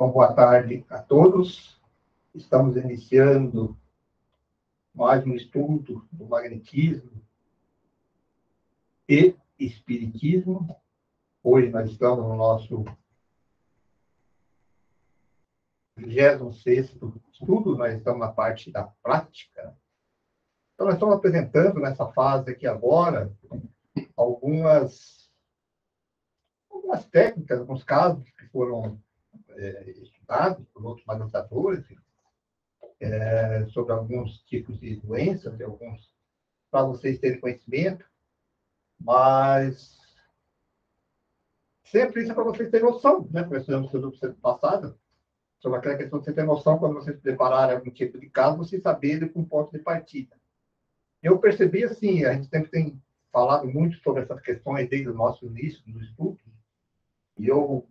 Então, boa tarde a todos. Estamos iniciando mais um estudo do magnetismo e espiritismo. Hoje nós estamos no nosso 26º estudo, nós estamos na parte da prática. Então, nós estamos apresentando nessa fase aqui agora algumas técnicas, alguns casos que foram estudados por outros magnetizadores, sobre alguns tipos de doenças, alguns para vocês terem conhecimento, mas sempre isso é para vocês terem noção, né? Nós fizemos no passado, sobre aquela questão de você ter noção quando vocês prepararem algum tipo de caso, vocês saberem com ponto de partida. Eu percebi assim, a gente sempre tem falado muito sobre essas questões desde o nosso início do estudo, e eu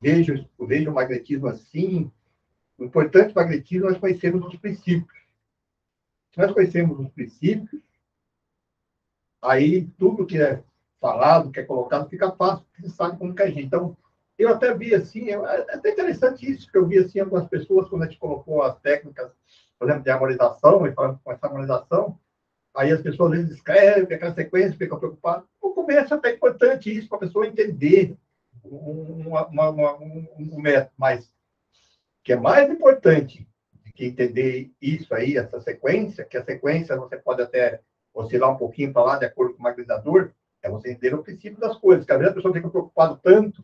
vejo o magnetismo assim. O importante do magnetismo é nós conhecermos os princípios. Se nós conhecemos os princípios, aí tudo que é falado, que é colocado, fica fácil, porque você sabe como que é a gente. Então, eu até vi assim, é até interessante isso, que eu vi assim algumas pessoas, quando a gente colocou as técnicas, por exemplo, de harmonização, e falando com essa harmonização, aí as pessoas às vezes escrevem aquela sequência, ficam preocupadas. No começo é até importante isso, para a pessoa entender um método, mas que é mais importante do que entender isso aí, essa sequência, que a sequência você pode até oscilar um pouquinho para lá, de acordo com o magnetizador, é você entender o princípio das coisas. Que às vezes a pessoa fica preocupada tanto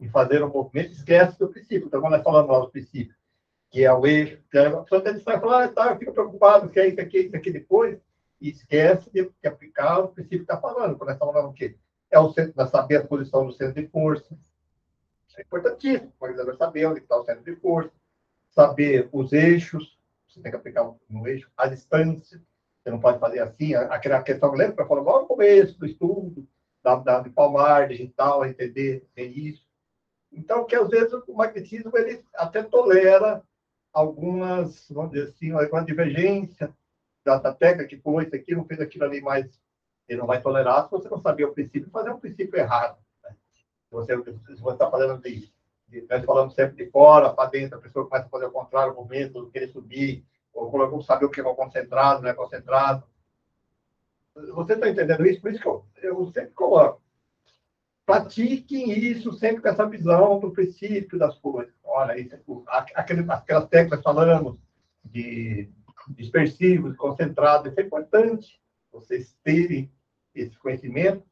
em fazer um movimento, esquece do princípio. Então, quando nós falamos lá do princípio, que é o eixo, que a pessoa até sai e fala, tá, fica preocupado, que é isso aqui depois, e esquece de aplicar o princípio que está falando. Quando nós estamos falando o quê? É o centro, de saber a posição do centro de força. Isso é importantíssimo, o magnetizador saber onde está o centro de força, saber os eixos, você tem que aplicar no eixo, a distância, você não pode fazer assim, aquela questão, lembra que eu falo logo no começo do estudo, de Palmar, digital, entender isso. Então, que às vezes o magnetismo, ele até tolera algumas, vamos dizer assim, alguma divergência da técnica, que pulou isso aqui, não fez aquilo ali, mas ele não vai tolerar se você não saber o princípio, fazer um princípio errado. Né? Se você está fazendo isso. Nós falamos sempre de fora para dentro, a pessoa começa a fazer o contrário, o movimento, querer subir, ou saber o que é o concentrado, não é concentrado. Você está entendendo isso? Por isso que eu sempre coloco. Pratiquem isso sempre com essa visão do princípio das coisas. Olha, isso, aquelas técnicas falamos de dispersivos, concentrados, isso é importante vocês terem esse conhecimento,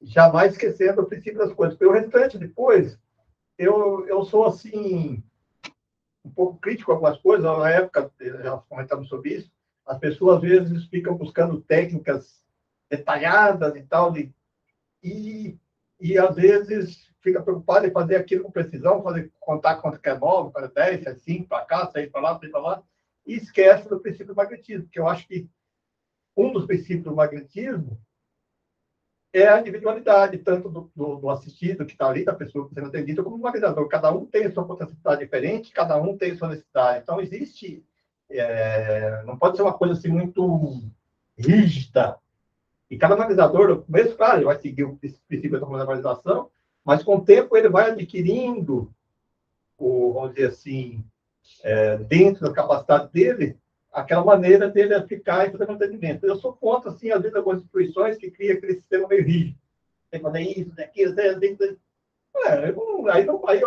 jamais esquecendo o princípio das coisas. Porque o restante, depois, eu sou, assim, um pouco crítico com algumas coisas. Na época, já comentamos sobre isso, as pessoas, às vezes, ficam buscando técnicas detalhadas e tal, e às vezes, fica preocupado em fazer aquilo com precisão, contar quanto que é 9, para 10, é 5, para cá, 6 para lá, 6 para lá, e esquece do princípio do magnetismo, porque eu acho que um dos princípios do magnetismo é a individualidade, tanto do assistido que está ali, da pessoa que está sendo atendida, como do magnetizador. Cada um tem a sua potencialidade diferente, cada um tem a sua necessidade. Então, existe... não pode ser uma coisa assim muito rígida. E cada magnetizador, no começo, claro, ele vai seguir o princípio da magnetização, mas com o tempo ele vai adquirindo, vamos dizer assim, dentro da capacidade dele, aquela maneira dele ficar e fazer mantenimento. Eu sou contra, assim, às vezes, algumas instituições que criam aquele sistema meio rígido. Tem que fazer isso, aquilo,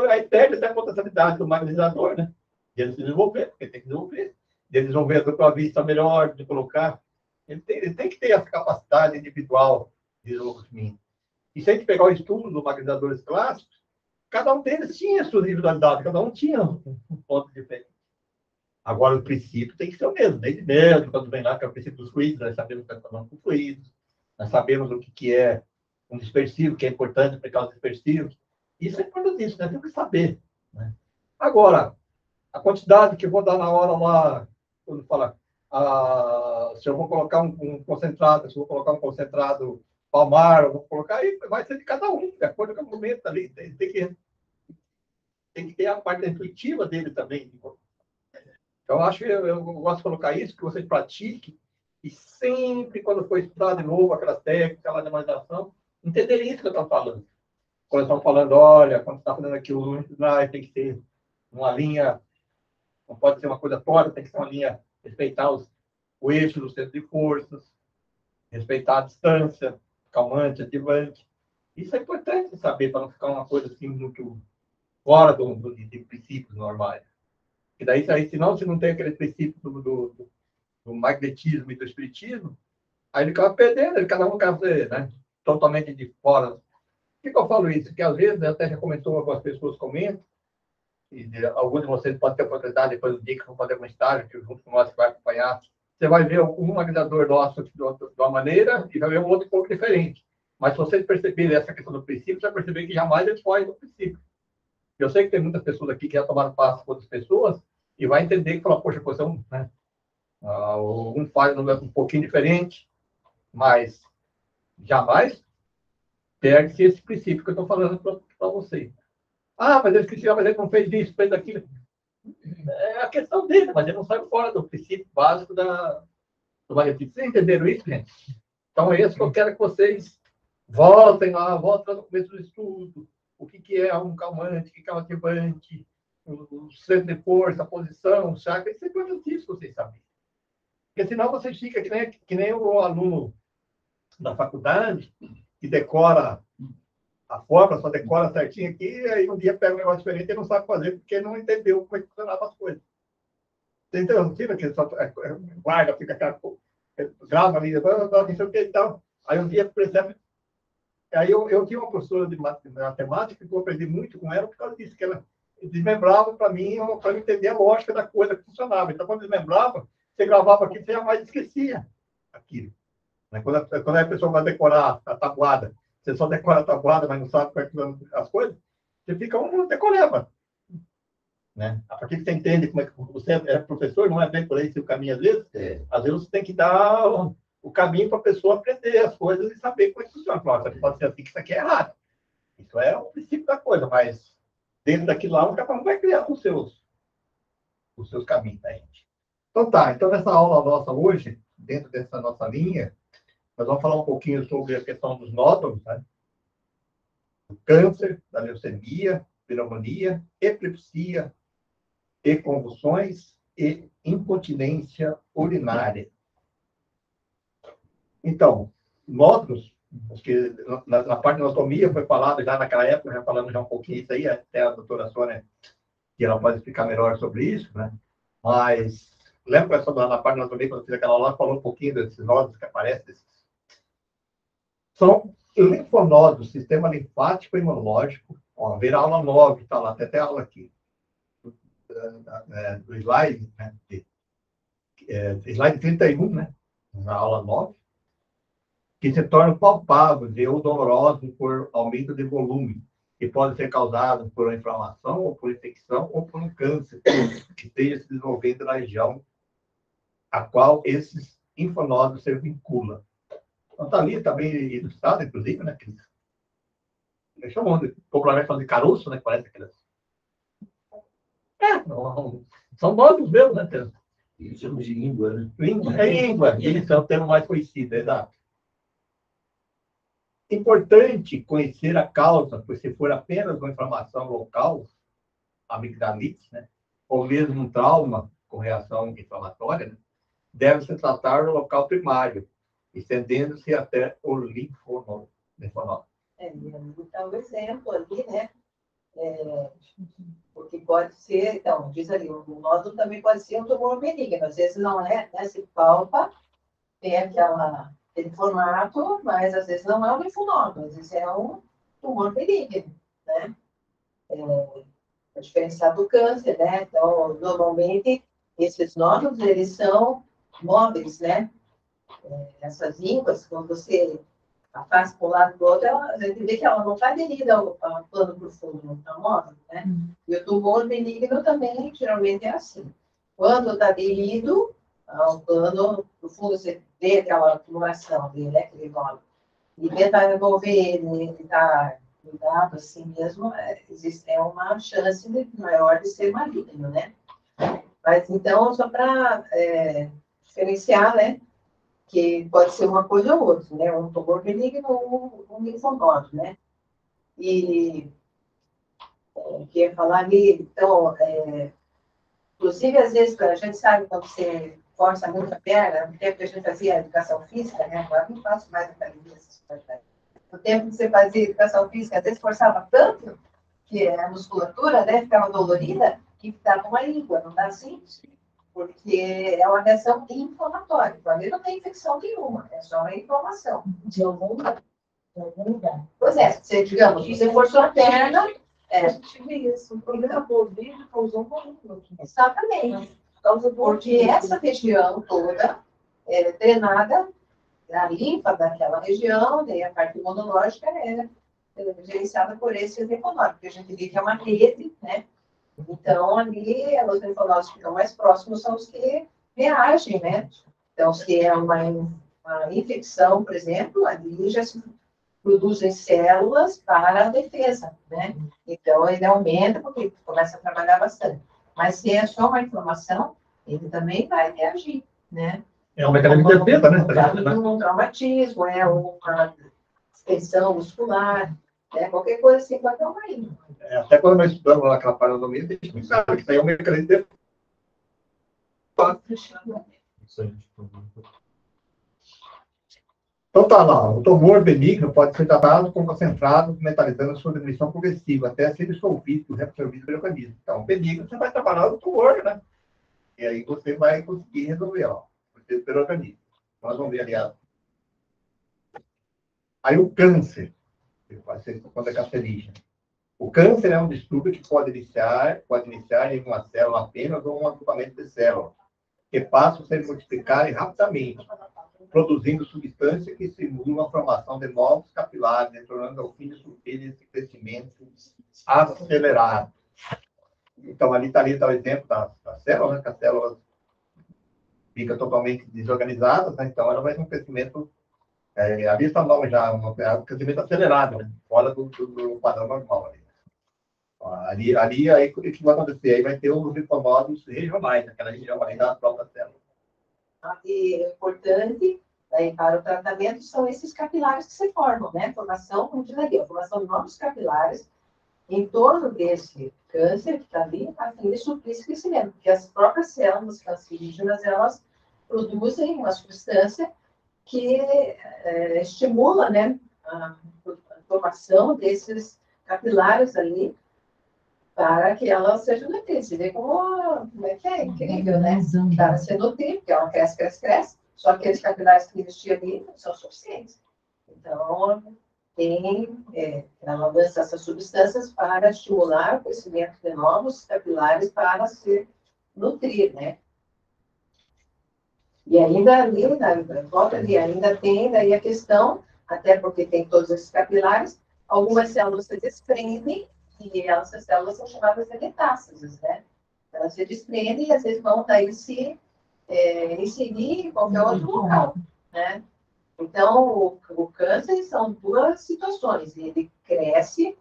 aí perde até a potencialidade do magnetizador, né? De ele se desenvolver, porque tem que desenvolver. De ele desenvolver a tua vista melhor, de colocar. Ele tem que ter essa capacidade individual de desenvolvimento. E se a gente pegar o estudo dos magnetizadores clássicos, cada um deles tinha a sua individualidade, cada um tinha um ponto diferente. Agora, o princípio tem que ser o mesmo, desde mesmo, quando vem lá, que é o princípio dos fluidos, nós sabemos que está falando com fluidos, nós sabemos o que é um dispersivo, que é importante aplicar os dispersivos. Isso é importantíssimo, né? Tem que saber. Né? Agora, a quantidade que eu vou dar na hora lá, quando fala, se eu vou colocar um concentrado, se eu vou colocar um concentrado palmar, eu vou colocar, aí vai ser de cada um, de acordo com o momento ali. Tem que ter a parte intuitiva dele também. Então, eu gosto de colocar isso, que vocês pratiquem, e sempre, quando for estudar de novo aquelas técnicas, aquela demonização, entenderem isso que eu estou falando. Quando estão falando, olha, quando está fazendo aquilo, tem que ter uma linha, não pode ser uma coisa torta, tem que ser uma linha, respeitar o eixo do centro de forças, respeitar a distância, calmante, ativante. Isso é importante saber, para não ficar uma coisa assim muito fora de princípios normais. E daí, senão, se não tem aquele princípio do magnetismo e do espiritismo, aí ele acaba perdendo, cada um acaba, né, totalmente de fora. Por que eu falo isso? Que às vezes, até já comentou, algumas pessoas comentam, e alguns de vocês podem ter a oportunidade, depois do dia que vão fazer um estágio, que junto com nós vai acompanhar, você vai ver um agregador nosso de uma maneira e vai ver um outro um pouco diferente. Mas se vocês perceberem essa questão do princípio, você vai perceber que jamais eles fogem do princípio. Eu sei que tem muitas pessoas aqui que já tomaram passo com outras pessoas e vai entender que fala, poxa, você é um, né? Um faz um pouquinho diferente, mas jamais perde esse princípio que eu estou falando para vocês. Ah, mas eu esqueci, mas ele não fez isso, fez aquilo. É a questão dele, mas ele não sai fora do princípio básico do magnetismo. Vocês entenderam isso, gente? Então é isso que eu quero que vocês voltem lá no começo do estudo. O que é um calmante, o que é um ativante, o centro de força, a posição, o chakra, isso é importantíssimo vocês saberem. Porque senão vocês ficam que nem o aluno da faculdade que decora a fórmula, só decora certinho aqui, e aí um dia pega um negócio diferente e não sabe fazer, porque não entendeu como é que funcionava as coisas. Você entendeu? Tira que só guarda, fica aquela, grava ali, não sei o que e tal. Aí um dia percebe. Aí eu tinha uma professora de matemática que eu aprendi muito com ela por causa disso, que ela desmembrava para mim, para entender a lógica da coisa que funcionava. Então, quando desmembrava, você gravava aqui, você jamais esquecia aquilo. Quando a pessoa vai decorar a tabuada, você só decora a tabuada, mas não sabe como é que são as coisas, você fica um decoreba. Né? A partir que você entende como é que você é professor, não é bem por aí seu caminho, às vezes você tem que dar o caminho para a pessoa aprender as coisas e saber como é que funciona. Claro, pode ser assim que isso aqui é errado. Isso é o princípio da coisa, mas dentro daquilo lá, o capaz vai criar os seus caminhos, né, gente? Então tá, então nessa aula nossa hoje, dentro dessa nossa linha, nós vamos falar um pouquinho sobre a questão dos nódulos, né? Do câncer, da leucemia, pneumonia, epilepsia, e convulsões e incontinência urinária. Então, nódulos, porque na parte de anatomia foi falado já naquela época, já falamos já um pouquinho isso aí, até a doutora Sônia, que ela pode explicar melhor sobre isso, né? Mas lembra que na parte de anatomia, quando eu fiz aquela aula, falou um pouquinho desses nódulos que aparecem? São linfonodos, sistema linfático e imunológico. Ó, ver a aula 9, está lá, tem até a aula aqui. Do slide, né? Slide 31, né? Na aula 9, que se tornam palpáveis ou dolorosos por aumento de volume, que pode ser causado por uma inflamação, ou por infecção, ou por um câncer que esteja se desenvolvendo na região a qual esses linfonodos se vinculam. Então, está ali, está bem ilustrado, inclusive, né? Eles chamam popularmente de caroço, né? Que parece aquelas. Não, são nódulos mesmo, né? Eles chamam de língua, né? Língua, eles são o termo mais conhecido, exato. Importante conhecer a causa, pois se for apenas uma inflamação local, amigdalite, né, ou mesmo um trauma com reação inflamatória, né, deve-se tratar no local primário, estendendo-se até o linfonodo. Então, o exemplo ali, né? Porque pode ser, então, diz ali, o nódulo também pode ser um tumor benigno, às vezes não é, né? Se palpa, tem aquele formato, mas às vezes não é um linfonodo, às vezes é um tumor benigno, né? A diferenciar do câncer, né? Então, normalmente, esses nódulos, eles são móveis, né? Essas línguas, quando você afasta para um lado do outro, a gente vê que ela não está aderida ao plano profundo, não está móvel, né? E o tumor benigno também, geralmente, é assim. Quando está aderido ao plano profundo, você vê aquela tumoração dele, né? Aquele nódulo, e tentar remover ele está cuidado assim mesmo, existe uma chance maior de ser maligno, né? Mas, então, só para diferenciar, né? Que pode ser uma coisa ou outra, né? Um tumor benigno ou um linfonodo, né? E que ia falar ali, então, inclusive, às vezes, a gente sabe quando você força muito a perna, no tempo que a gente fazia educação física, né? Agora não faço mais academia, essas coisas. No tempo que você fazia educação física, às vezes forçava tanto que a musculatura, né, ficava dolorida, que ficava uma língua, não dá assim? Porque é uma reação inflamatória. Então, ali não tem infecção nenhuma, é só uma inflamação. De algum lugar. Pois é, você, digamos, você forçou a perna, Eu tive isso. O problema do ouvido causou um problema aqui. exatamente. Causa do Porque ouvido. essa região toda é drenada, a linfa daquela região, daí a parte imunológica é gerenciada por esse linfonóide, porque a gente vê que é uma rede, né? Então, ali, os linfonódios que ficam mais próximos são os que reagem, né? Então, se é uma infecção, por exemplo, ali já se produzem células para a defesa, né? Então, ele aumenta porque começa a trabalhar bastante. Mas se é só uma inflamação, ele também vai reagir, né? É um mecanismo de defesa, né? Um traumatismo, é uma extensão muscular, né? Qualquer coisa assim pode dar uma íngua. Até quando nós estudamos lá aquela paranomia, a gente sabe que isso aí é um mecanismo de defesa. Então tá lá, o tumor benigno pode ser tratado com concentrado, metalizando a sua diminuição progressiva, até ser dissolvido, reabsorvido pelo organismo. Então, benigno, você vai trabalhar o tumor, né? E aí você vai conseguir resolver, ó, pelo organismo. Nós vamos ver, aliás. Aí o câncer, que pode ser quando é cancerígeno. O câncer é um distúrbio que pode iniciar em uma célula apenas ou um agrupamento de células, que passam a se multiplicarem rapidamente, produzindo substâncias que estimulam a formação de novos capilares, tornando ao fim de esse crescimento acelerado. Então, ali está o exemplo da célula, né? Que as células ficam totalmente desorganizadas, né? Então ela vai ter um crescimento, ali está o já, um crescimento acelerado, né? Fora do padrão normal. Ali aí, o que vai acontecer? Aí vai ter os linfonodos regionais, aquela região ali da própria célula. E é importante, aí, para o tratamento, são esses capilares que se formam, né? Formação, como diz aqui, a formação de novos capilares em torno desse câncer que está ali, a fim de suprir esse crescimento, porque as próprias células cancerígenas, elas produzem uma substância que estimula, né, a formação desses capilares ali para que ela seja nutrida. Você vê como é que é incrível, né? Para ser nutrida, porque ela cresce, cresce, cresce, só que aqueles capilares que existiam ali não são suficientes. Então, ela lança essas substâncias para estimular o crescimento de novos capilares para se nutrir, né? E ainda ali, volta ali, ainda tem daí a questão, até porque tem todos esses capilares, algumas células se desprendem e essas células são chamadas de metástases, né? Elas se desprendem e às vezes vão daí se inserir em qualquer outro local, né? Então, o câncer são duas situações. Ele cresce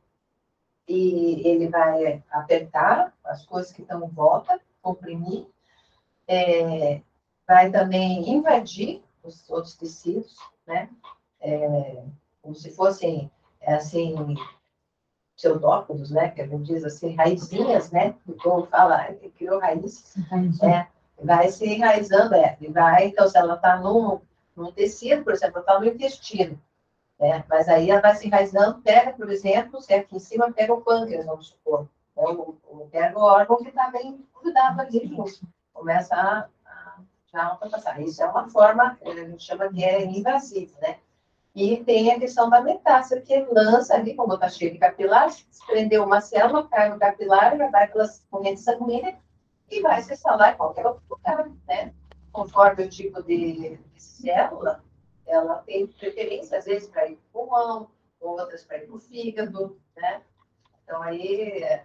e ele vai apertar as coisas que estão em volta, comprimir, vai também invadir os outros tecidos, né? Como se fossem, assim, pseudópodos, né? Que a gente diz assim, raizinhas, né? O povo fala, ele criou raízes. Vai se enraizando, então, se ela está num tecido, por exemplo, está no intestino, né? Mas aí ela vai se enraizando, pega, por exemplo, se aqui em cima pega o pâncreas, vamos supor, pega o órgão que está bem cuidado ali junto, começa a já ultrapassar. Isso é uma forma, a gente chama que é invasiva, né? E tem a questão da metástase, que lança ali, como está cheio de capilares, se prendeu uma célula, cai no capilar, vai pelas correntes sanguíneas e vai se instalar em qualquer outro lugar, né? Conforme o tipo de célula, ela tem preferência, às vezes, para ir para o pulmão, outras para ir para o fígado, né? Então, aí,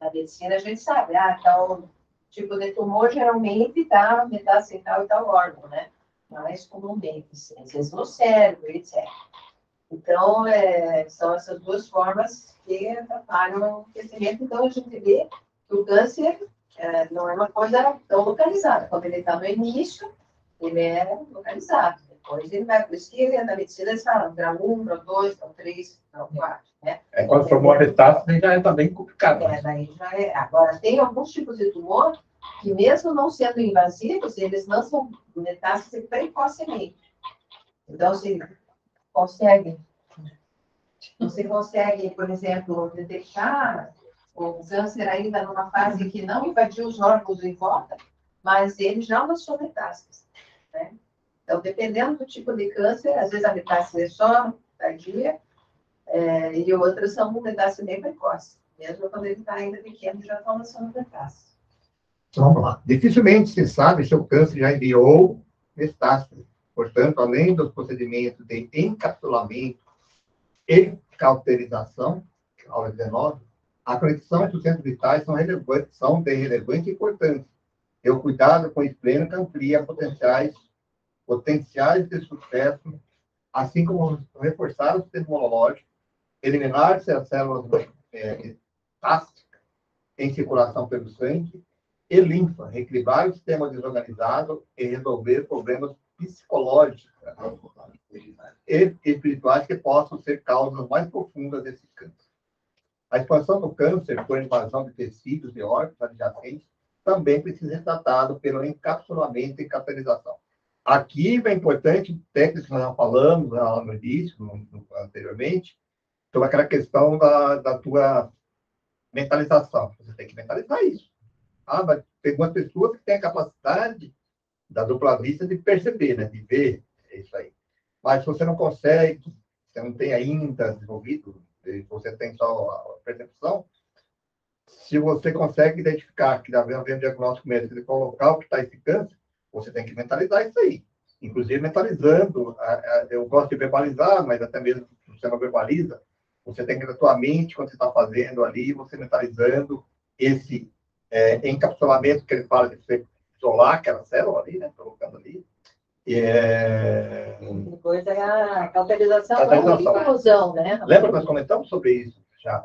na medicina, a gente sabe, então, tipo de tumor geralmente dá metástase em tal e tal órgão, né? Mais comumente, às vezes no cérebro, etc. Então, são essas duas formas que atrapalham o crescimento. Então, a gente vê que o câncer não é uma coisa tão localizada. Quando ele está no início, ele é localizado. Depois ele vai para o esquema da medicina, eles falam grau 1, grau 2, grau 3, grau 4, né? Quando formou a metástase, já é bem complicado. Daí já é. Agora, tem alguns tipos de tumor que, mesmo não sendo invasivos, eles lançam metástase precocemente. Então, você consegue, por exemplo, detectar o câncer ainda numa fase que não invadiu os órgãos em volta, mas ele já lançou metástase, né? Então, dependendo do tipo de câncer, às vezes a metástase é só tardia, e outras são metástase bem precoce. Mesmo quando ele está ainda pequeno, já estão lançando metástase. Vamos lá. Dificilmente se sabe se o câncer já enviou metástase. Portanto, além dos procedimentos de encapsulamento e cauterização, aula 19, a conexão entre os centros vitais são de relevante importância. E o cuidado com o esplênico amplia potenciais de sucesso, assim como reforçar o sistema imunológico, eliminar-se as células metásticas em circulação pelo sangue e linfa, reequilibrar o sistema desorganizado e resolver problemas psicológicos e espirituais que possam ser causas mais profundas desse câncer. A expansão do câncer por invasão de tecidos e órgãos adjacentes também precisa ser tratado pelo encapsulamento e cauterização. Aqui é importante, técnicas que nós já falamos no início, anteriormente, sobre aquela questão da tua mentalização. Você tem que mentalizar isso. Mas tem algumas pessoas que têm a capacidade da dupla vista de perceber, né? De ver isso aí. Mas se você não consegue, você não tem ainda desenvolvido, você tem só a percepção, se você consegue identificar que dá um diagnóstico médico de qual local que está esse câncer, você tem que mentalizar isso aí. Inclusive mentalizando, eu gosto de verbalizar, mas até mesmo se você não verbaliza, você tem que na tua mente, quando você está fazendo ali, você mentalizando esse encapsulamento que ele fala de você isolar aquela célula ali, né? Colocando ali. Depois é a cauterização e infusão, né? Lembra que nós comentamos sobre isso? Já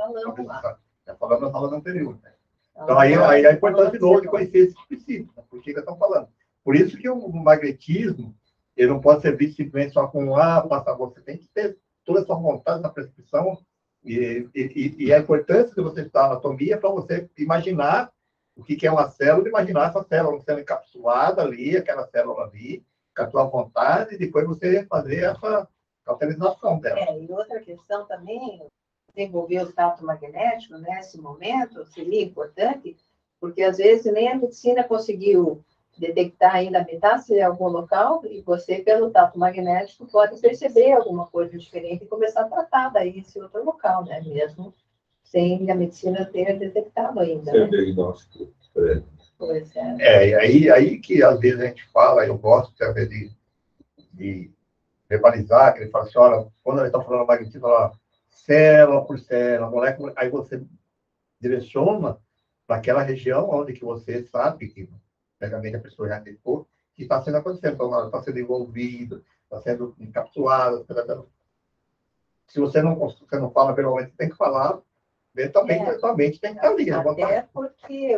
falamos nas aulas anteriores. Né? Então, aí a importância de novo de conhecer esses princípios, né? Por que estão falando. Por isso que o magnetismo, ele não pode ser visto simplesmente só com passar. Você tem que ter toda a sua vontade na prescrição e a importância de você estudar anatomia para você imaginar o que é uma célula, imaginar essa célula sendo encapsulada ali, aquela célula ali, com a tua vontade, e depois você fazer essa cauterização dela. E outra questão também, desenvolver o tato magnético nesse momento seria importante, porque às vezes nem a medicina conseguiu detectar ainda a metástase em algum local, e você, pelo tato magnético, pode perceber alguma coisa diferente e começar a tratar daí esse outro local, né? Mesmo sem a medicina ter detectado ainda. Seu diagnóstico. Pois é. Aí que às vezes a gente fala, eu gosto às vezes de verbalizar, que ele fala assim, olha, quando ele está falando magnetismo, fala célula por célula, molécula, aí você direciona para aquela região onde que você sabe que previamente a pessoa já detectou que está sendo acontecendo, então está sendo envolvido, está sendo encapsulado, se você não fala verbalmente, você tem que falar mentalmente, sua mente tem que estar ali. Até porque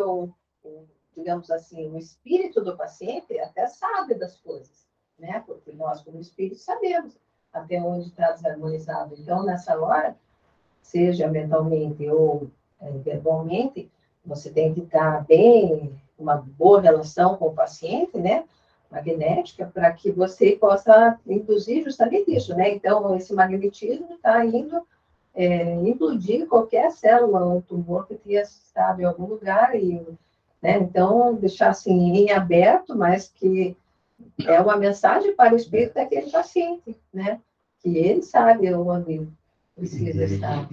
digamos assim, o espírito do paciente até sabe das coisas, né? Porque nós, como espírito, sabemos até onde está desarmonizado. Então, nessa hora, seja mentalmente ou verbalmente, você tem que estar bem, uma boa relação com o paciente, né? Magnética, para que você possa induzir justamente isso, né? Então, esse magnetismo está indo implodir qualquer célula ou tumor que tenha estado em algum lugar, né? Então, deixar assim em aberto, mas que é uma mensagem para o espírito daquele paciente, né? Que ele sabe onde precisa estar.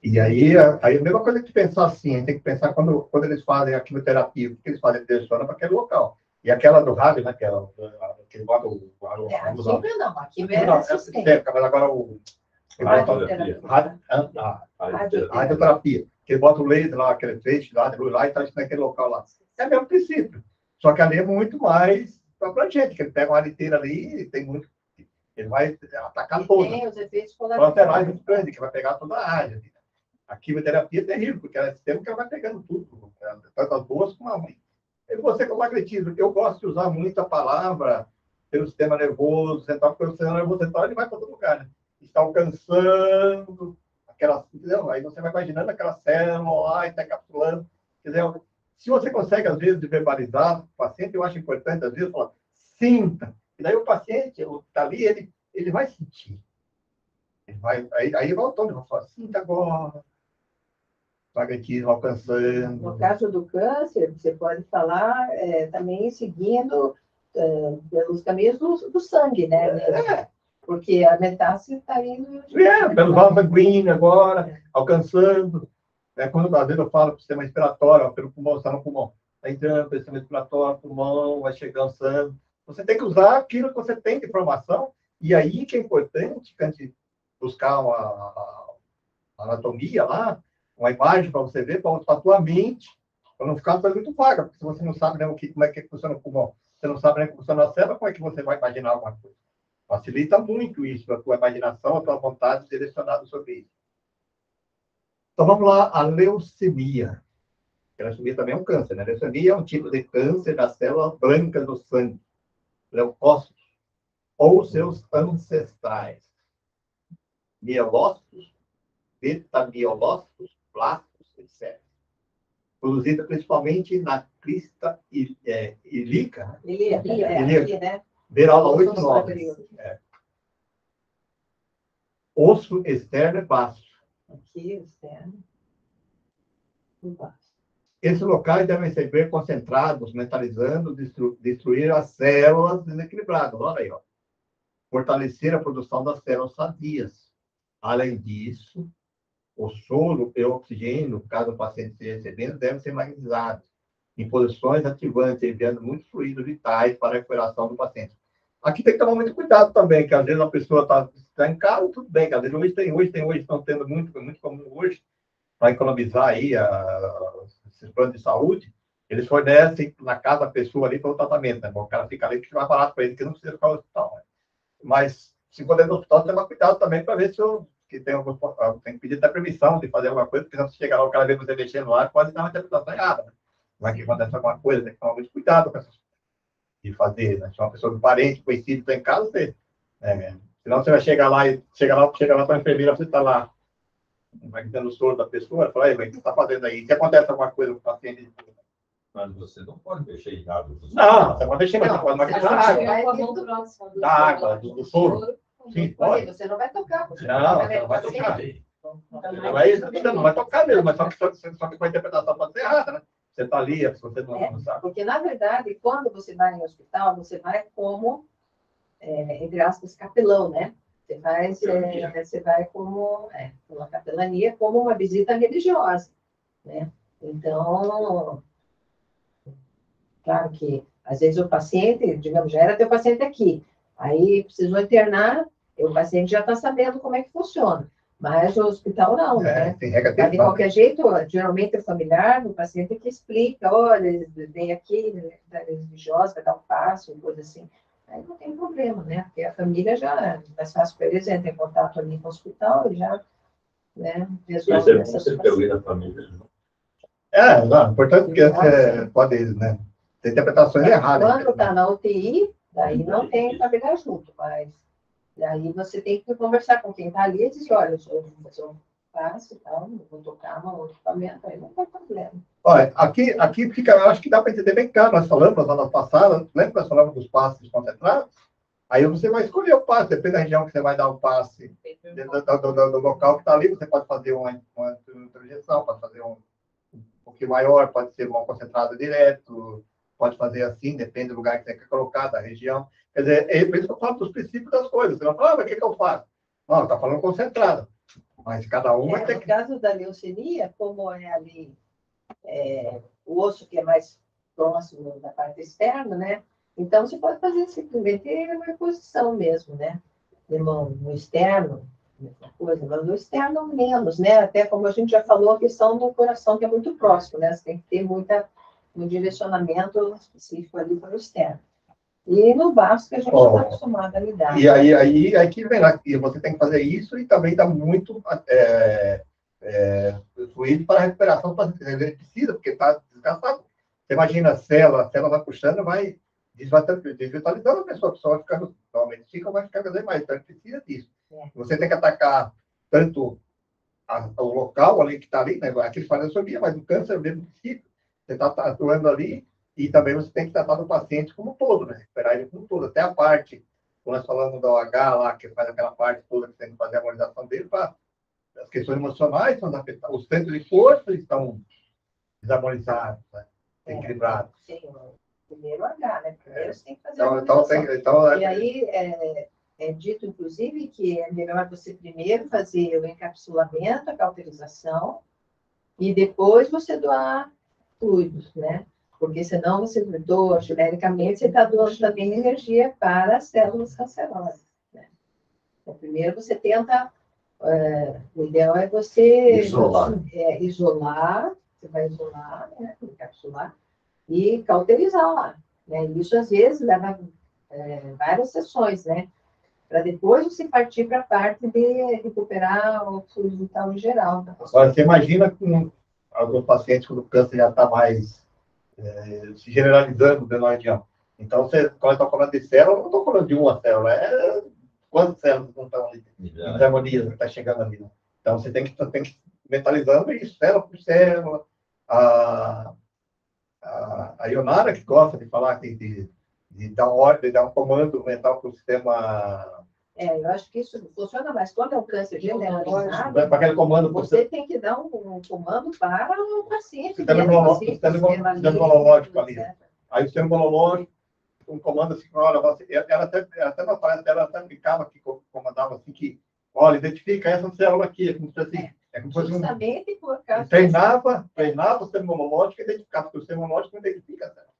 E aí a mesma coisa que pensar assim, a gente tem que pensar quando eles fazem a quimioterapia, o que eles fazem? Eles direcionam para aquele local. E aquela do rádio, né, que é aquele bota o a quimio é assistente. mas agora a radioterapia, que ele bota o laser lá, aquele feixe lá, de luz lá, e está naquele local lá. É o mesmo princípio. Só que ali é muito mais para a gente, que ele pega uma liteira ali e tem muito. Ele vai atacar todos. Tem os efeitos colaterais muito grandes, que vai pegar toda a área. A quimioterapia é terrível, porque ela é sistema que ela vai pegando tudo, tanto as boas como a ruim. E você com o magnetismo, eu gosto de usar muito a palavra pelo sistema nervoso central, porque o sistema nervoso central ele vai para todo lugar, né? Está alcançando aquela, entendeu? Aí você vai imaginando aquela célula lá e está encapsulando. Quer dizer, se você consegue, às vezes, verbalizar o paciente, eu acho importante, às vezes, falar, sinta. E daí o paciente, está ali, ele vai sentir. Ele vai, aí voltando, ele vai falar, sinta agora. Magnetismo alcançando. No caso do câncer, você pode falar também seguindo pelos caminhos do sangue, né? Porque a metástase está indo... Pelo vaso sanguíneo agora, alcançando. Quando às vezes eu falo para o sistema respiratório, pelo pulmão, está no pulmão. Está entrando pelo sistema respiratório, pulmão, vai chegando sangue. Você tem que usar aquilo que você tem de informação. E aí que é importante, antes de buscar a anatomia lá, uma imagem para você ver, para a tua mente, para não ficar uma coisa muito vaga, porque se você não sabe nem como é que funciona o pulmão, você não sabe nem como funciona a célula, como é que você vai imaginar alguma coisa? Facilita muito isso, a tua imaginação, a tua vontade direcionada sobre isso. Então, vamos lá, a leucemia. A leucemia também é um câncer, né? A leucemia é um tipo de câncer das células brancas do sangue, leucócitos, ou seus ancestrais. Mielócitos, beta-mielócitos, blastos, etc. Produzida principalmente na crista ilíaca. Ilíaca, né? Ver aula 8-9. Osso externo e baixo. Aqui, externo. Embaixo. Esses locais devem ser bem concentrados, mentalizando, destruir as células desequilibradas. Olha aí, ó. Fortalecer a produção das células sadias. Além disso, o soro e o oxigênio, caso o paciente esteja recebendo, devem ser magnetizados em posições ativantes, enviando muitos fluidos vitais para a recuperação do paciente. Aqui tem que tomar muito cuidado também, que às vezes a pessoa está em casa, tudo bem, que às vezes hoje estão tendo muito comum hoje, para economizar aí esses planos de saúde, eles fornecem na casa da pessoa ali para o tratamento, né? O cara fica ali que vai barato para ele, que não precisa ficar no hospital, né? Mas, se for dentro do hospital, tem que tomar cuidado também para ver se que tem que pedir até permissão de fazer alguma coisa, porque se chegar lá, o cara vê você mexendo lá, pode dar uma interpretação errada, né? Vai que acontece alguma coisa, tem que tomar muito cuidado com essas de fazer, né? Se uma pessoa do parente, conhecido, está em casa, senão você vai chegar lá para a enfermeira, você está lá, vai dando o soro da pessoa, fala, o que você está fazendo aí? Se acontece alguma coisa com o paciente... Mas você não pode mexer em nada. Não, você pode mexer, mas você pode maquinar Da água, do soro. Sim, pode. Você não vai tocar. Não, você não vai tocar. Não vai tocar mesmo, mas só que com a interpretação pode ser errada, né? Você está ali, se você não sabe. Porque, na verdade, quando você vai no hospital, você vai como, entre aspas, capelão, né? Você vai como uma capelania, como uma visita religiosa, né? Então, claro que, às vezes, o paciente, digamos, já era teu paciente aqui, aí precisou internar, o paciente já está sabendo como é que funciona. Mas o hospital não, né? Tem regra de qualquer jeito, geralmente o familiar, o paciente que explica, olha, vem aqui, da religiosa, vai dar um passo, coisa assim. Aí não tem problema, né? Porque a família já é mais fácil para eles, entra em contato ali com o hospital e já, né? Resolve essas situações da família. Não, importante porque você pode, né? Ter interpretações erradas. Quando está na UTI, daí não tem familiar junto, mas daí você tem que conversar com quem está ali e dizer, olha, eu vou fazer um passo e tal, vou tocar um equipamento, aí não tem problema. Olha, aqui fica, eu acho que dá para entender bem claro, nós falamos nas aulas passadas, lembra que nós falamos dos passos concentrados? Aí você vai escolher o passe, depende da região que você vai dar o passe, do local que está ali, você pode fazer uma introjeção, pode fazer um pouquinho maior, pode ser mal concentrado direto, pode fazer assim, depende do lugar que você quer colocar, da região. Quer dizer, é por isso que eu falo dos princípios das coisas. Você vai falar, mas o que eu faço? Não, está falando concentrado. Mas cada um vai ter que... No caso da leucemia, como é ali o osso que é mais próximo da parte externa, né? Então, você pode fazer simplesmente uma reposição mesmo, né? No externo, mesma coisa, mas no externo menos, né? Até como a gente já falou, a questão do coração, que é muito próximo, né? Você tem que ter um direcionamento específico ali para o externo. E no baço que a gente está acostumado a lidar. E aí que vem lá, e você tem que fazer isso e também dá muito fluido para a recuperação do paciente. Ele precisa, porque está desgastado. Você imagina a célula vai puxando, vai desvitalizando a pessoa ficando, normalmente vai ficar cada vez mais, então precisa disso. Você tem que atacar tanto o local ali que está ali, né? Aquele falecemia, mas o câncer mesmo princípio, você está atuando ali e também você tem que tratar do paciente como um todo, né? Recuperar ele como um todo, até a parte, quando nós falamos do OH lá, que faz aquela parte toda que tem que fazer a harmonização dele, para as questões emocionais são afetadas, os centros de força estão desarmonizados, né? Equilibrados. Sim, primeiro H, né? Primeiro você tem que fazer e aí é dito, inclusive, que é melhor você primeiro fazer o encapsulamento, a cauterização, e depois você doar fluidos, né? Porque senão você doa genericamente, você está doando também energia para as células cancerosas, né? Então, primeiro você tenta, o ideal é você isolar, você vai isolar, né? Encapsular e cauterizar lá, né? Isso às vezes leva várias sessões, né? Para depois você partir para a parte de recuperar o fluido vital em geral. Tá? Agora, você imagina com alguns pacientes quando o câncer já está mais se generalizando de nós adiante. Então, quando está falando de célula, não estou falando de uma célula, quantas células não estão ali, em harmonia que está chegando ali. Né? Então, você tem que mentalizando isso, célula por célula. A Ionara, que gosta de falar de dar ordem, de dar um comando mental para o sistema. Eu acho que isso funciona mais. Quando é um câncer generalizado, para aquele comando, você tem que dar um comando para o paciente. Sistema imunológico ali. Aí o sistema imunológico, um comando assim, olha, ela até ficava que comandava assim, que, olha, identifica essa célula aqui, como se assim. Justamente por causa treinava o sistema imunológico e identificava, porque o sistema imunológico não identifica a célula.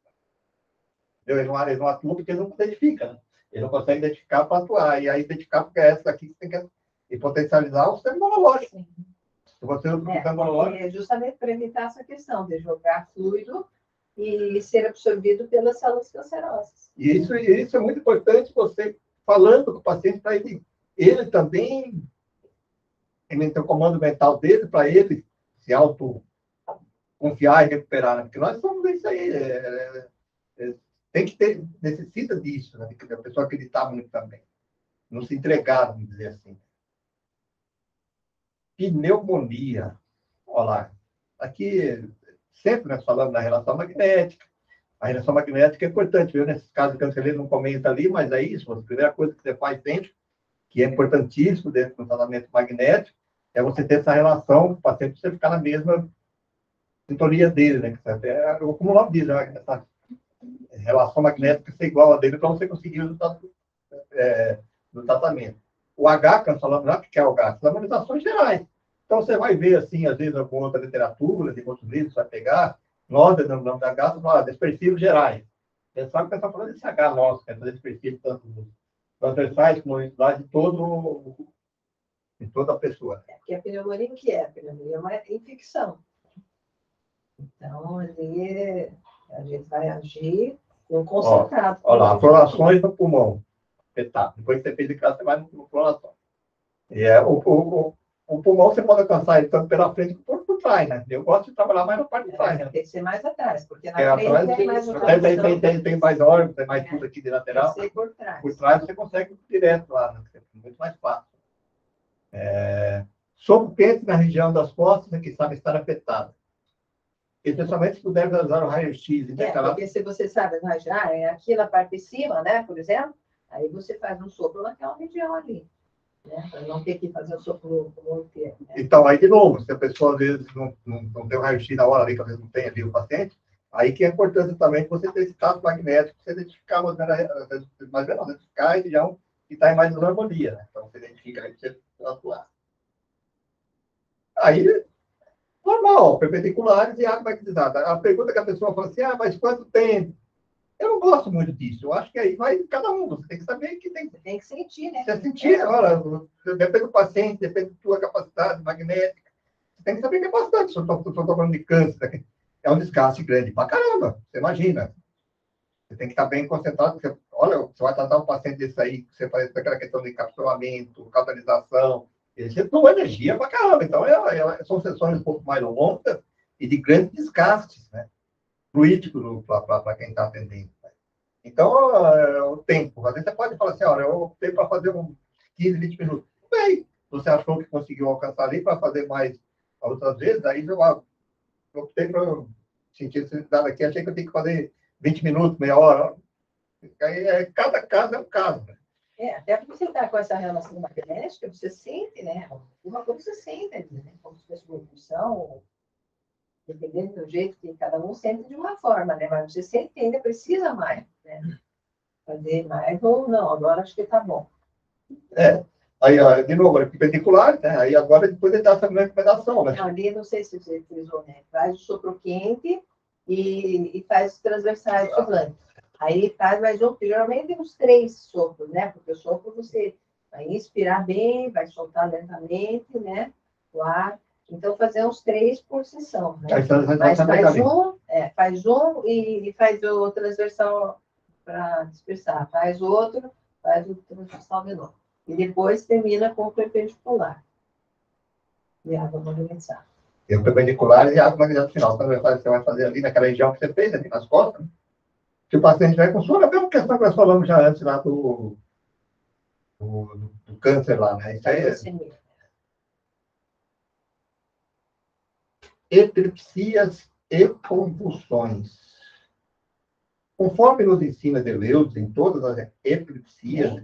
Ele não atua porque ele não identifica, né? Ele não consegue identificar para atuar. E aí identificar porque é essa daqui que tem que potencializar o sistema imunológico. Se você não tem sistema imunológico... É justamente para evitar essa questão de jogar fluido e ser absorvido pelas células cancerosas. E isso é muito importante, você falando com o paciente para ele também... Ele tem o comando mental dele para ele se auto-confiar e recuperar, né? Porque nós somos isso aí. Tem que ter, necessita disso, né? A pessoa acreditar muito também. Não se entregar, vamos dizer assim. Pneumonia. Olha lá. Aqui, sempre nós falamos da relação magnética. A relação magnética é importante, viu? Nesses casos que eu não comenta ali, mas é isso. A primeira coisa que você faz sempre, que é importantíssimo dentro do tratamento magnético, é você ter essa relação com o paciente, para você ficar na mesma sintonia dele, né? Como o nome diz, né? Essa relação magnética ser igual a dele para você conseguir o resultado do tratamento. O H, que nós falamos lá, que é o H? São harmonizações gerais. Então, você vai ver, assim, às vezes, alguma outra literatura, de outros livros, você vai pegar, nós, no nome da H, falamos dispersivos gerais. Você sabe que está falando desse H nosso, que é dispersivo tanto dos transversais como de toda a pessoa. Porque a pneumonia, o que é? A pneumonia é uma infecção. Então, ali a gente vai agir com concentrado. Olha lá, florações no pulmão. Depois que você fez de casa, você vai no floração. E o pulmão você pode alcançar ele tanto pela frente quanto por trás, né? Eu gosto de trabalhar mais na parte de trás. Né? Tem que ser mais atrás, porque na frente atrás, tem mais tem mais órgãos, tem mais tudo aqui de lateral. Tem que ser por trás. Por trás você consegue ir direto lá, né? É muito mais fácil. Sopro quente na região das costas é que sabe estar afetado. Especialmente se puder usar o raio-x. Porque se você sabe já aqui na parte de cima, né, por exemplo, aí você faz um sopro naquela região ali. Né, para não ter que fazer o sopro inteiro. Né? Então, aí de novo, se a pessoa às vezes não tem o raio-x na hora ali, que às vezes não tem ali o paciente, aí que é importante também você ter esse estado magnético, você identificar mais ou menos, identificar a região que está em mais harmonia. Né? Então, você identifica aí para você atuar. Aí, normal, perpendiculares e água magnetizada. A pergunta que a pessoa fala assim, mas quanto tempo? Eu não gosto muito disso. Eu acho que aí vai cada um. Você tem que saber que tem que sentir, né? Você sentir, agora, depende do paciente, depende da sua capacidade magnética. Você tem que saber que é bastante. Se eu estou falando de câncer, é um desgaste grande pra caramba. Você imagina. Você tem que estar bem concentrado. Olha, você vai tratar um paciente desse aí, você faz aquela questão de encapsulamento, cauterização. Você tomou energia pra caramba. Então, são sessões um pouco mais longas e de grandes desgastes, né? Fluídico para quem está atendendo. Né? Então, o tempo. Às vezes você pode falar assim, olha, eu optei para fazer 15, 20 minutos. Bem, você achou que conseguiu alcançar ali para fazer mais outras vezes, aí eu optei para sentir necessidade aqui, achei que eu tenho que fazer 20 minutos, meia hora. Aí, cada caso é um caso. Né? Até porque você está com essa relação magnética, você sente, né? Uma coisa você sente, né? Como se fosse uma impulsão, dependendo do jeito que cada um sente de uma forma, né? Mas você sente que ainda precisa mais, né? Fazer mais ou não, agora acho que está bom. Aí, de novo, é perpendicular, né? Aí agora depois ele dá essa recomendação, né? Ali, não sei se você frisou, né? Faz o sopro quente e faz os transversais do flanco. Aí faz mais geralmente uns 3 sopros, né? Porque o sopro você vai inspirar bem, vai soltar lentamente, né? O ar. Então, fazer uns 3 por sessão, né? Mas faz um e faz o transversal para dispersar. Faz outro, faz o transversal menor. E depois termina com o perpendicular. E água movimentar. E o perpendicular e água magnetizada final. Quando você vai fazer ali naquela região que você fez, ali nas costas, né? Se o paciente vai com sono, é a mesma questão que nós falamos já antes lá do câncer lá, né? Isso aí é epilepsias e convulsões. Conforme nos ensina Deleuze, em todas as epilepsias,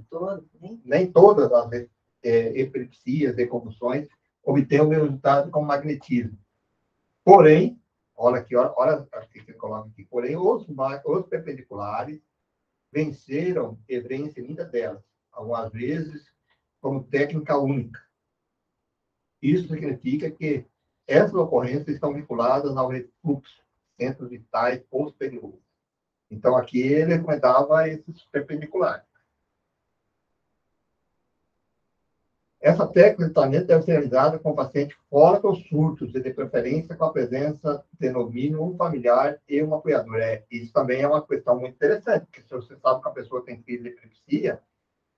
nem todas as epilepsias e convulsões obtêm o mesmo resultado com magnetismo. Porém, olha aqui, olha aqui que eu coloco aqui, porém, os perpendiculares venceram e vencem muitas delas, algumas vezes como técnica única. Isso significa que essas ocorrências estão vinculadas ao refluxo, centros vitais posteriores. Então, aqui ele recomendava esses perpendiculares. Essa técnica de tratamento deve ser realizada com o paciente fora dos surtos, e de preferência com a presença de, no mínimo, um familiar e um apoiador. Isso também é uma questão muito interessante, porque se você sabe que a pessoa tem crise de epilepsia,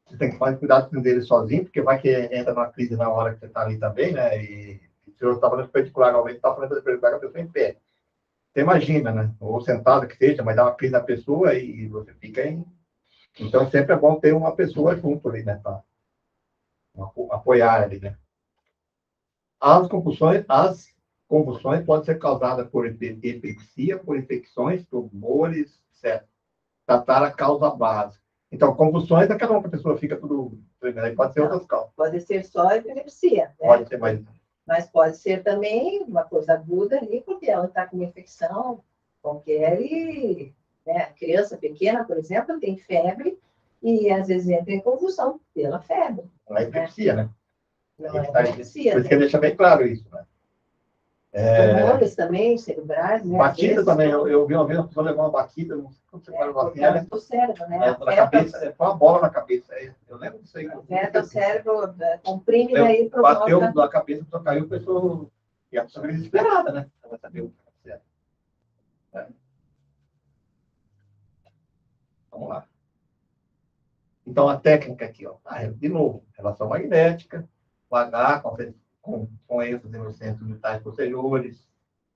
você tem que fazer cuidado com ele sozinho, porque vai que entra numa crise na hora que você está ali também, né? E se você está falando particular, normalmente está falando particular com a pessoa em pé. Você imagina, né? Ou sentado que seja, mas dá uma crise na pessoa e você fica em... Então, sempre é bom ter uma pessoa junto ali, né? Para apoiar ali, né? As convulsões podem ser causadas por epilepsia, por infecções, tumores, etc. Tratar a causa básica. Então, convulsões é aquela que a pessoa fica tudo... Pode ser outras causas. Pode ser só epilepsia. Né? Pode ser mais... Mas pode ser também uma coisa aguda ali, porque ela está com uma infecção qualquer e, né, a criança pequena, por exemplo, tem febre e às vezes entra em convulsão pela febre. Não é epilepsia, né? Não é epilepsia. Por isso que deixa bem claro isso, né? Tumores também, cerebrais, né? Batida também, eu vi uma vez uma pessoa levar uma batida, não sei como você faz assim, do cérebro, né? Na cabeça, foi uma bola na cabeça. Eu lembro disso aí. O cérebro comprime daí pro bateu na cabeça, a pessoa caiu, a pessoa fica desesperada, né? Ela saber o que está acontecendo. Vamos lá. Então, a técnica aqui, ó, de novo, relação magnética, o H com ênfase nos centros vitais posteriores,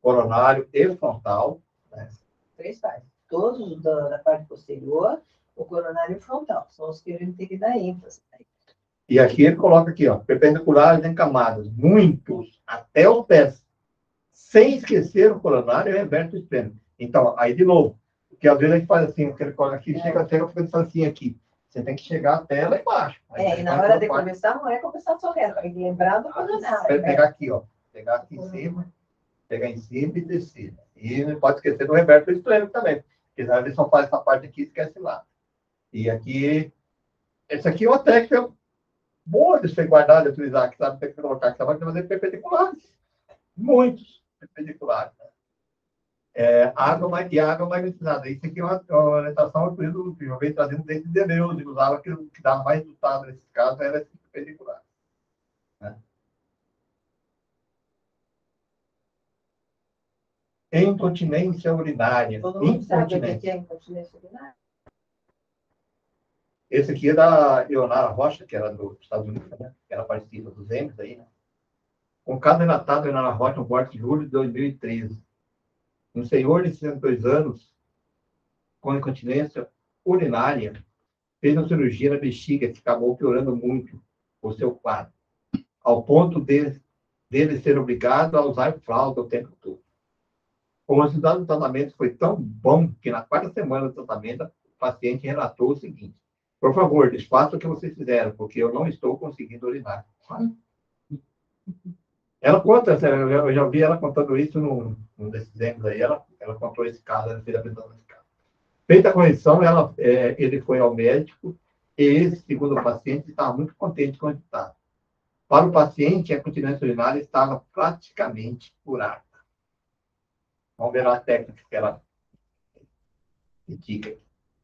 coronário e frontal. Né? 3 partes. Todos da parte posterior, o coronário e o frontal. São os que a gente tem que dar ênfase. E aqui ele coloca aqui, ó, perpendiculares em camadas, muitos, até os pés, sem esquecer o coronário e o reverso extremo. Então, aí de novo, porque às vezes a gente faz assim, o que ele coloca aqui, chega até a ficar assim aqui. Você tem que chegar até lá embaixo. E na hora de começar, não é começar só reto, tem que lembrar do coronário. Pegar aqui, ó. Pegar aqui em cima, pegar em cima e descer. E não pode esquecer do reverso extremo também. Porque às vezes só faz essa parte aqui e esquece lá. E aqui, essa aqui é uma técnica boa de você guardar, de utilizar, que sabe, tem que colocar, que você vai fazer perpendiculares. Muitos perpendiculares. Né? Água magnetizada. Isso aqui é uma orientação que eu venho trazendo desde Deleuze, usava que dava mais resultado nesse caso, era esse perpendicular. Né? Incontinência urinária. Todo mundo sabe o que é incontinência urinária? Esse aqui é da Leonara Rocha, que era dos Estados Unidos, né? Que era parecida dos M's aí, né? Com caso relatado, Leonara Rocha, no Porto de julho de 2013. Um senhor de 62 anos, com incontinência urinária, fez uma cirurgia na bexiga que acabou piorando muito o seu quadro, ao ponto dele ser obrigado a usar fralda o tempo todo. O resultado do tratamento foi tão bom que na quarta semana do tratamento, o paciente relatou o seguinte: por favor, desfaça o que vocês fizeram, porque eu não estou conseguindo urinar. Ela conta, eu já vi ela contando isso num desses exemplos aí, ela contou esse caso, ela fez a apresentação desse caso. Feita a correção, ele foi ao médico e esse, segundo o paciente, estava muito contente com o resultado. Para o paciente, a continência urinária estava praticamente curada. Vamos ver a técnica que ela indica.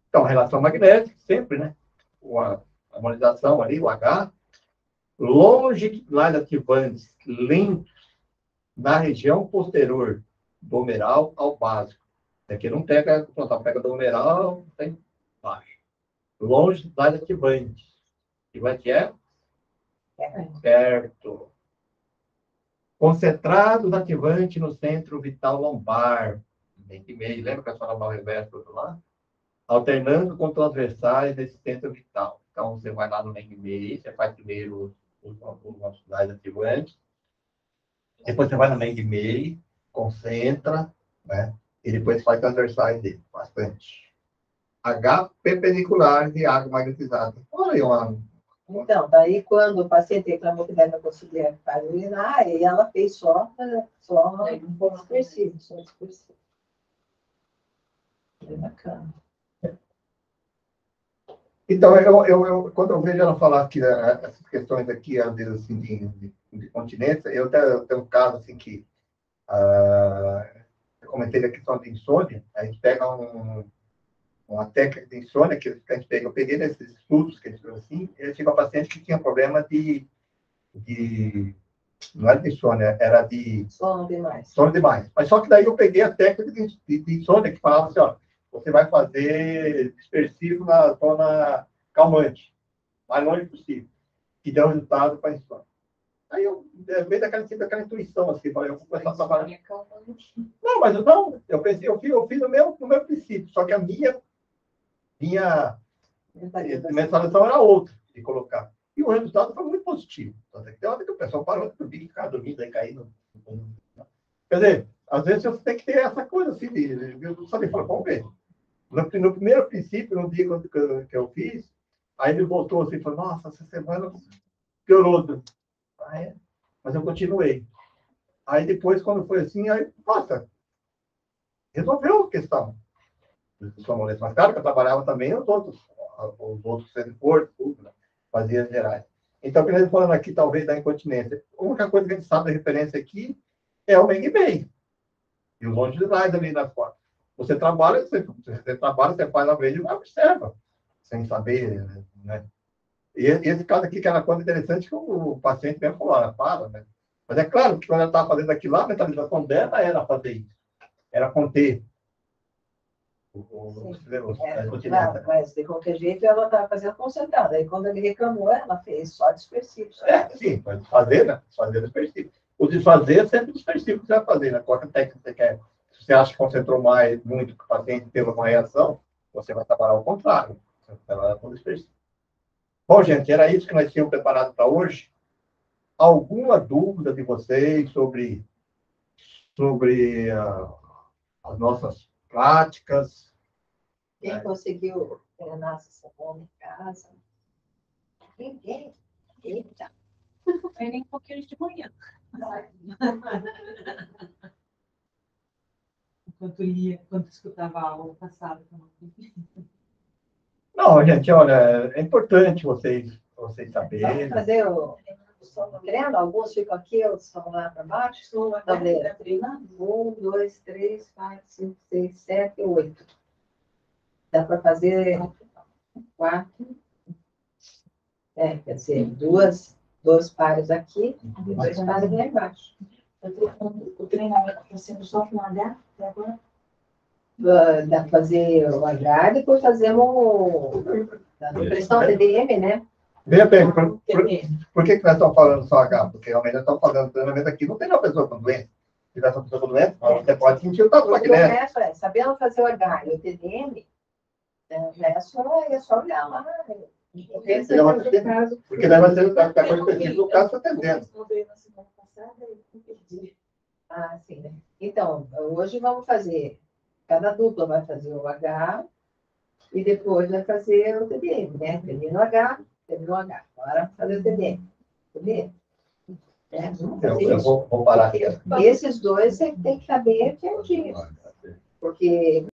Então, relação magnética, sempre, né? A harmonização ali, o H. Longitudinais ativantes lentos na região posterior do humeral ao básico. Aqui não pega, pega do humeral, tem baixo. Longitudinais ativantes. Ativante é? Certo. Concentrados ativantes no centro vital lombar. Meio. Lembra que a senhora vai ao reverso do outro lado? Alternando com transversais desse centro vital. Então, você vai lá no meio, você faz primeiro os longitudinais ativantes. Depois você vai no meio, concentra, né? E depois faz transversais dele, bastante. H perpendiculares e água magnetizada. Olha aí, Então, daí quando o paciente reclamou que deve conseguir fazer urinar, e ela fez só um pouco dispersivo, só dispersivo. É bacana. Então, quando eu vejo ela falar que essas questões aqui, às vezes, assim, de continência, eu tenho um caso, assim, que eu comentei a questão de insônia, a gente pega uma técnica de insônia, que a gente pega, eu peguei nesses estudos, que a gente fez assim, eu tive uma paciente que tinha problema não era de insônia, era de... Sono demais. Sono demais. Mas só que daí eu peguei a técnica de insônia, que falava assim, ó, você vai fazer dispersivo na zona calmante, mais longe possível, que dá um resultado para a insônia. Aí eu veio daquela intuição, assim, falei, eu vou começar a trabalhar. Não, mas eu pensei, eu fiz no meu princípio, só que a minha mentalização era outra de colocar. E o resultado foi muito positivo. Tem hora que o pessoal parou de dormir, ficar dormindo, aí caindo. Quer dizer, às vezes você tem que ter essa coisa assim, eu só falei, vamos ver. No primeiro princípio, no dia que eu fiz, aí ele voltou assim e falou, nossa, essa semana piorou. Mas eu continuei. Aí depois, quando foi assim, aí, nossa, resolveu a questão. Mas claro que eu trabalhava também os outros setores, tudo, né? Fazia gerais. Então, quando ele falando aqui, talvez, da incontinência, a única coisa que a gente sabe da referência aqui é o Meng-Mei. E os longitudinais ali na foto. Você trabalha, você faz a vez e observa, sem saber, né? E esse caso aqui, que era uma coisa interessante, que o paciente mesmo falou, ela fala, né? Mas é claro que quando ela estava fazendo aquilo lá, a mentalização dela era fazer isso. Era conter mas de qualquer jeito ela estava fazendo concentrada. Aí quando ele reclamou, ela fez só dispersivo. Sim, pode fazer, né? Fazer dispersivo. O desfazer é sempre dispersivo que você vai fazer, né? Qual é a técnica que você quer? Se você acha que concentrou muito, que o paciente teve uma reação, você vai trabalhar ao contrário. Você vai trabalhar com dispersivo. Bom, gente, era isso que nós tínhamos preparado para hoje. Alguma dúvida de vocês sobre as nossas práticas? Quem conseguiu treinar essa bomba em casa? Ninguém. Eita. Foi nem um pouquinho de manhã. Enquanto escutava a aula passada. Não, gente, olha, é importante vocês saberem. Vamos fazer o treino? Alguns ficam aqui, outros vão lá para baixo. Tabuleiro. 1, 2, 3, 4, 5, 6, 7, 8. Dá para fazer 4. Quer dizer, dois pares aqui e 2 pares lá embaixo. O treinamento está sendo só com H até agora? Dá para fazer o H e depois fazemos a impressão TDM, né? Veja bem, por que nós estamos falando só H? Porque realmente nós estamos fazendo treinamento aqui, não tem uma pessoa com doença. Se tiver uma pessoa com doença, você pode sentir o tato magnético. Sabendo fazer o H e o TDM, O resto é só olhar lá. Porque daí vai ser a coisa específica do caso está atendendo. Não veio na semana passada, eu perdi. Ah, sim, né? Então, hoje vamos fazer, cada dupla vai fazer o H e depois vai fazer o TDM, né? Termina o H, termina o H. Agora fazer o TDM. TDM. É, vamos fazer Eu isso. vou parar aqui. Esses dois você tem que saber que é o dia. Porque